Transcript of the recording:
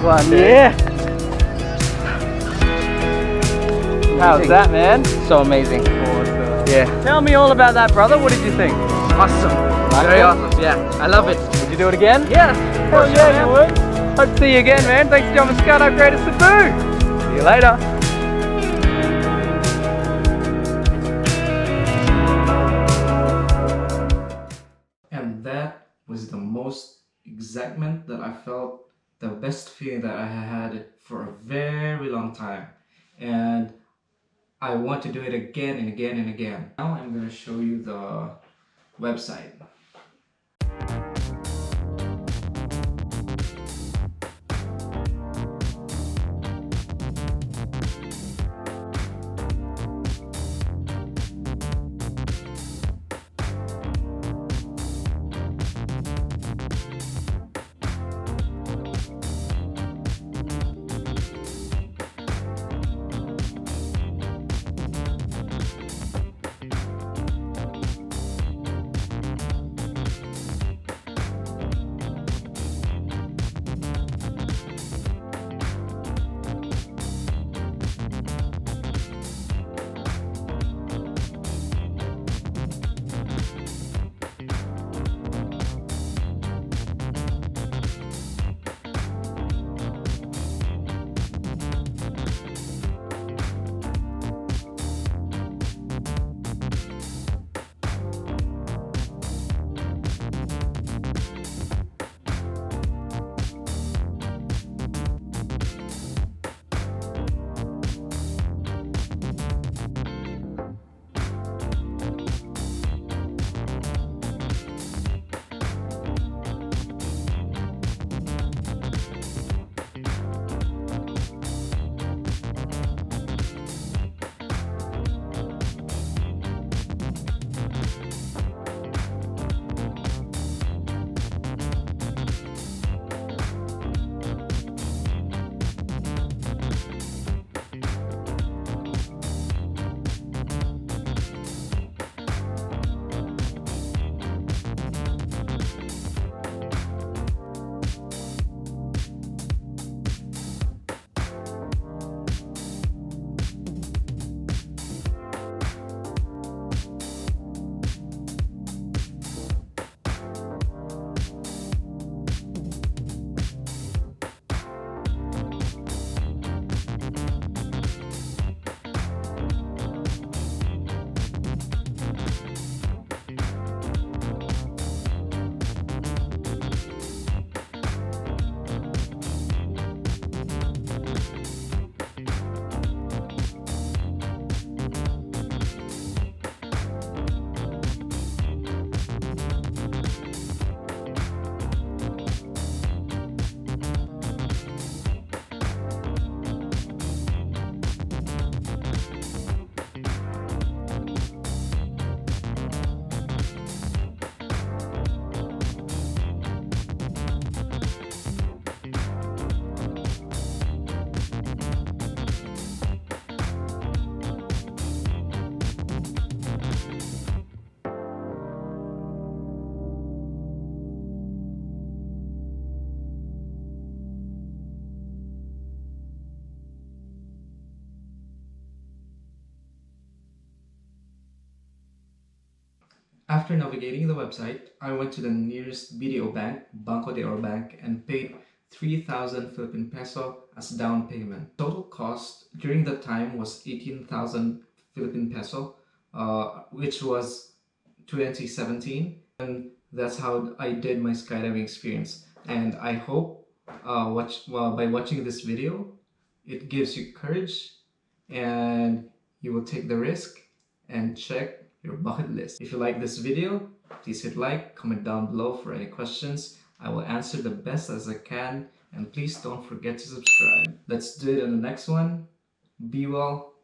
one, dude. Yeah. How's that, man? So amazing. Yeah. Tell me all about that, brother. What did you think? Awesome. Very awesome. Yeah. I love it. Would you do it again? Yes. Hell yeah, you would. Hope to see you again, man. Thanks for jumping Skydive Greater Cebu. See you later. And that was the most excitement that I felt, the best feeling that I had for a very long time. And I want to do it again and again and again. Now I'm going to show you the website. After navigating the website, I went to the nearest BDO bank, Banco de Oro Bank, and paid 3,000 Philippine peso as down payment. Total cost during that time was 18,000 Philippine peso, which was 2017. And that's how I did my skydiving experience. And I hope by watching this video, it gives you courage and you will take the risk and check your bucket list. If you like this video, please hit like, comment down below for any questions. I will answer the best as I can, and please don't forget to subscribe. Let's do it in the next one. Be well.